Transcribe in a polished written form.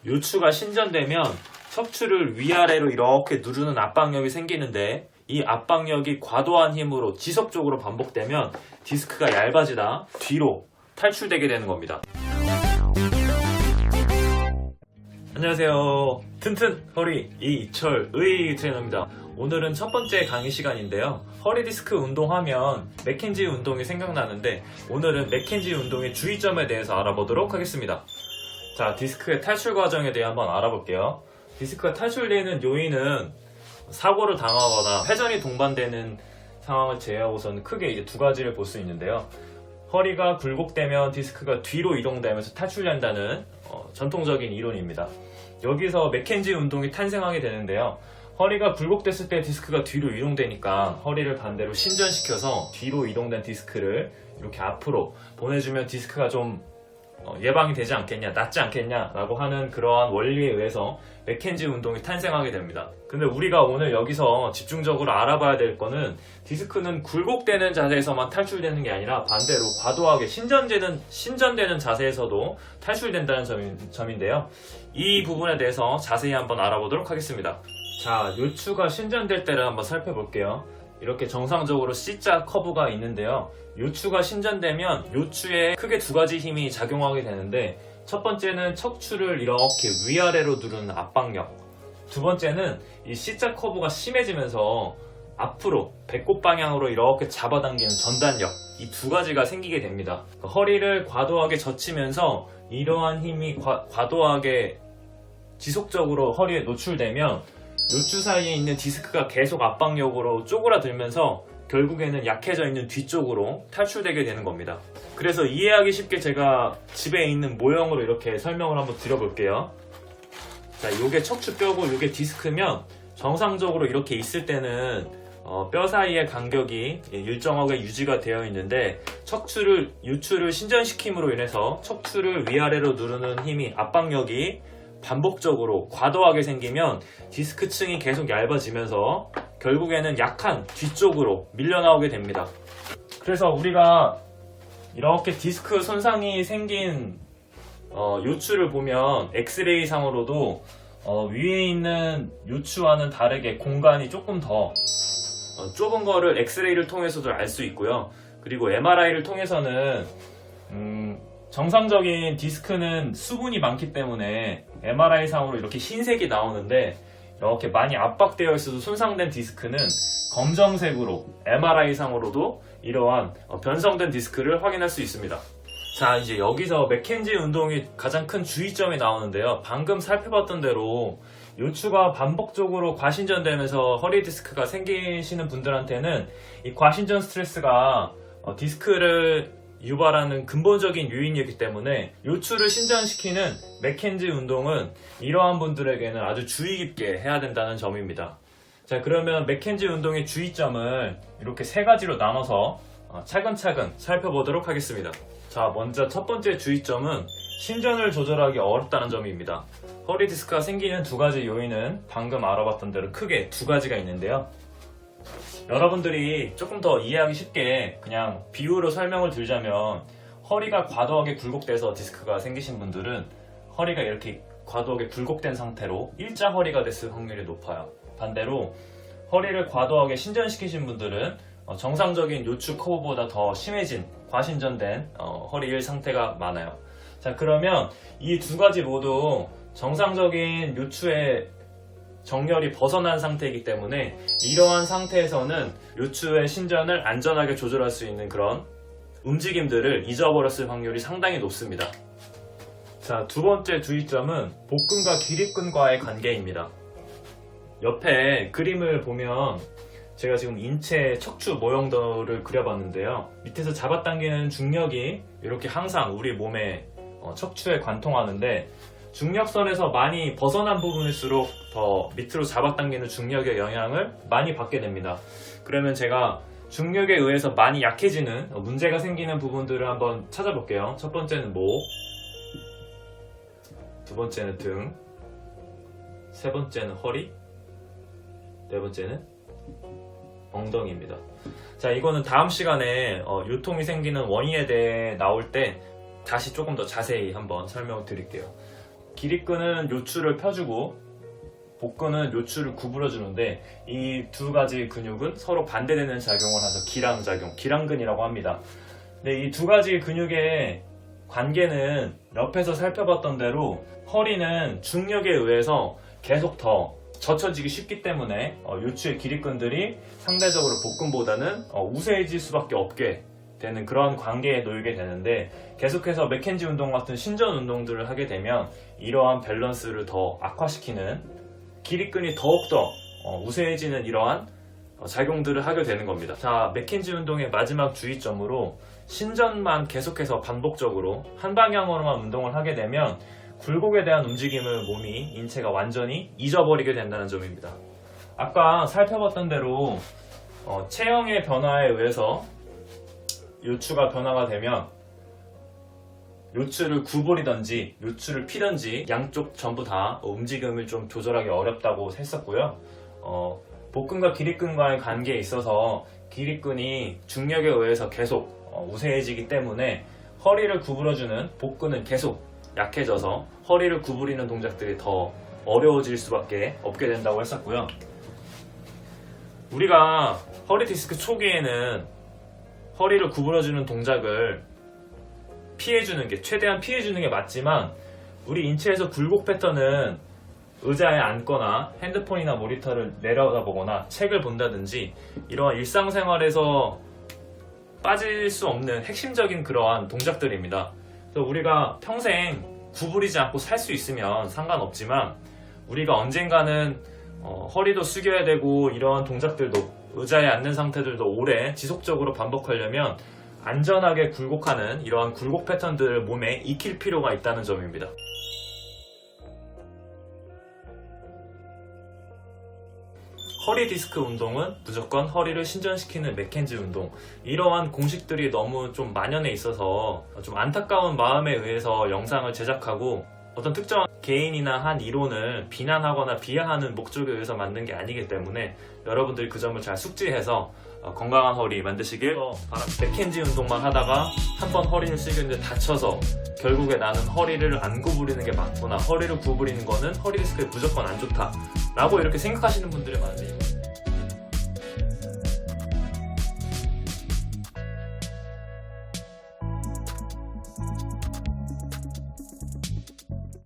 요추가 신전되면 척추를 위아래로 이렇게 누르는 압박력이 생기는데, 이 압박력이 과도한 힘으로 지속적으로 반복되면 디스크가 얇아지다 뒤로 탈출되게 되는 겁니다. 안녕하세요. 튼튼 허리 이철의 트레이너입니다. 오늘은 첫 번째 강의 시간인데요. 허리 디스크 운동하면 맥켄지 운동이 생각나는데, 오늘은 맥켄지 운동의 주의점에 대해서 알아보도록 하겠습니다. 자, 디스크의 탈출 과정에 대해 한번 알아볼게요. 디스크가 탈출되는 요인은 사고를 당하거나 회전이 동반되는 상황을 제외하고서는 크게 이제 두 가지를 볼 수 있는데요. 허리가 굴곡되면 디스크가 뒤로 이동되면서 탈출된다는 전통적인 이론입니다. 여기서 맥켄지 운동이 탄생하게 되는데요. 허리가 굴곡됐을 때 디스크가 뒤로 이동되니까 허리를 반대로 신전시켜서 뒤로 이동된 디스크를 이렇게 앞으로 보내주면 디스크가 좀 예방이 되지 않겠냐, 낫지 않겠냐 라고 하는 그러한 원리에 의해서 맥켄지 운동이 탄생하게 됩니다. 근데 우리가 오늘 여기서 집중적으로 알아봐야 될 거는, 디스크는 굴곡되는 자세에서만 탈출되는 게 아니라 반대로 과도하게 신전되는 자세에서도 탈출된다는 점인데요. 이 부분에 대해서 자세히 한번 알아보도록 하겠습니다. 자, 요추가 신전될 때를 한번 살펴볼게요. 이렇게 정상적으로 C자 커브가 있는데요. 요추가 신전되면 요추에 크게 두 가지 힘이 작용하게 되는데, 첫 번째는 척추를 이렇게 위아래로 누르는 압박력, 두 번째는 이 C자 커브가 심해지면서 앞으로 배꼽 방향으로 이렇게 잡아당기는 전단력, 이 두 가지가 생기게 됩니다. 허리를 과도하게 젖히면서 이러한 힘이 과도하게 지속적으로 허리에 노출되면 요추 사이에 있는 디스크가 계속 압박력으로 쪼그라들면서 결국에는 약해져 있는 뒤쪽으로 탈출되게 되는 겁니다. 그래서 이해하기 쉽게 제가 집에 있는 모형으로 이렇게 설명을 한번 드려볼게요. 자, 요게 척추뼈고 요게 디스크면, 정상적으로 이렇게 있을 때는 뼈 사이의 간격이 일정하게 유지가 되어 있는데, 요추를 신전시킴으로 인해서 척추를 위아래로 누르는 힘이, 압박력이 반복적으로 과도하게 생기면 디스크층이 계속 얇아지면서 결국에는 약한 뒤쪽으로 밀려나오게 됩니다. 그래서 우리가 이렇게 디스크 손상이 생긴 요추를 보면 엑스레이 상으로도 위에 있는 요추와는 다르게 공간이 조금 더 좁은 거를 엑스레이를 통해서도 알 수 있고요. 그리고 MRI를 통해서는 정상적인 디스크는 수분이 많기 때문에 MRI 상으로 이렇게 흰색이 나오는데, 이렇게 많이 압박되어 있어서 손상된 디스크는 검정색으로 MRI 상으로도 이러한 변성된 디스크를 확인할 수 있습니다. 자, 이제 여기서 맥켄지 운동이 가장 큰 주의점이 나오는데요. 방금 살펴봤던 대로 요추가 반복적으로 과신전되면서 허리 디스크가 생기시는 분들한테는 이 과신전 스트레스가 디스크를 유발하는 근본적인 요인이기 때문에 요추를 신전시키는 맥켄지 운동은 이러한 분들에게는 아주 주의 깊게 해야 된다는 점입니다. 자, 그러면 맥켄지 운동의 주의점을 이렇게 세 가지로 나눠서 차근차근 살펴보도록 하겠습니다. 자, 먼저 첫 번째 주의점은 신전을 조절하기 어렵다는 점입니다. 허리 디스크가 생기는 두 가지 요인은 방금 알아봤던 대로 크게 두 가지가 있는데요. 여러분들이 조금 더 이해하기 쉽게 그냥 비유로 설명을 드리자면, 허리가 과도하게 굴곡돼서 디스크가 생기신 분들은 허리가 이렇게 과도하게 굴곡된 상태로 일자 허리가 됐을 확률이 높아요. 반대로 허리를 과도하게 신전시키신 분들은 정상적인 요추 커브보다 더 심해진 과신전된 허리 일 상태가 많아요. 자, 그러면 이 두 가지 모두 정상적인 요추의 정렬이 벗어난 상태이기 때문에, 이러한 상태에서는 요추의 신전을 안전하게 조절할 수 있는 그런 움직임들을 잊어버렸을 확률이 상당히 높습니다. 자, 두 번째 주의점은 복근과 기립근과의 관계입니다. 옆에 그림을 보면 제가 지금 인체 척추 모형들을 그려봤는데요. 밑에서 잡아당기는 중력이 이렇게 항상 우리 몸의 척추에 관통하는데, 중력선에서 많이 벗어난 부분일수록 더 밑으로 잡아당기는 중력의 영향을 많이 받게 됩니다. 그러면 제가 중력에 의해서 많이 약해지는 문제가 생기는 부분들을 한번 찾아볼게요. 첫 번째는 목, 두 번째는 등, 세 번째는 허리, 네 번째는 엉덩이입니다. 자, 이거는 다음 시간에 요통이 생기는 원인에 대해 나올 때 다시 조금 더 자세히 한번 설명을 드릴게요. 기립근은 요추를 펴주고 복근은 요추를 구부려주는데 이 두 가지 근육은 서로 반대되는 작용을 해서 기랑작용, 기랑근이라고 합니다. 근데 이 두 가지 근육의 관계는 옆에서 살펴봤던 대로 허리는 중력에 의해서 계속 더 젖혀지기 쉽기 때문에 요추의 기립근들이 상대적으로 복근보다는 우세해질 수밖에 없게 되는 그런 관계에 놓이게 되는데, 계속해서 맥켄지 운동 같은 신전 운동들을 하게 되면 이러한 밸런스를 더 악화시키는, 기립근이 더욱더 우세해지는 이러한 작용들을 하게 되는 겁니다. 자, 맥켄지 운동의 마지막 주의점으로 신전만 계속해서 반복적으로 한 방향으로만 운동을 하게 되면 굴곡에 대한 움직임을 몸이, 인체가 완전히 잊어버리게 된다는 점입니다. 아까 살펴봤던 대로 체형의 변화에 의해서 요추가 변화가 되면 요추를 구부리던지 요추를 피던지 양쪽 전부 다 움직임을 좀 조절하기 어렵다고 했었고요. 복근과 기립근과의 관계에 있어서 기립근이 중력에 의해서 계속 우세해지기 때문에 허리를 구부려주는 복근은 계속 약해져서 허리를 구부리는 동작들이 더 어려워질 수밖에 없게 된다고 했었고요. 우리가 허리 디스크 초기에는 허리를 구부려주는 동작을 피해주는 게, 최대한 피해주는 게 맞지만 우리 인체에서 굴곡 패턴은 의자에 앉거나 핸드폰이나 모니터를 내려다보거나 책을 본다든지 이러한 일상생활에서 빠질 수 없는 핵심적인 그러한 동작들입니다. 그래서 우리가 평생 구부리지 않고 살 수 있으면 상관없지만 우리가 언젠가는 허리도 숙여야 되고 이러한 동작들도, 의자에 앉는 상태들도 오래 지속적으로 반복하려면 안전하게 굴곡하는 이러한 굴곡 패턴들을 몸에 익힐 필요가 있다는 점입니다. 허리 디스크 운동은 무조건 허리를 신전시키는 맥켄지 운동, 이러한 공식들이 너무 좀 만연해 있어서 좀 안타까운 마음에 의해서 영상을 제작하고 어떤 특정한 개인이나 한 이론을 비난하거나 비하하는 목적에 의해서 만든 게 아니기 때문에 여러분들이 그 점을 잘 숙지해서 건강한 허리 만드시길 바랍니다. 맥켄지 운동만 하다가 한번 허리를 숙였는데 다쳐서 결국에 나는 허리를 안 구부리는 게 맞구나, 허리를 구부리는 거는 허리 디스크에 무조건 안 좋다 라고 이렇게 생각하시는 분들이 많은데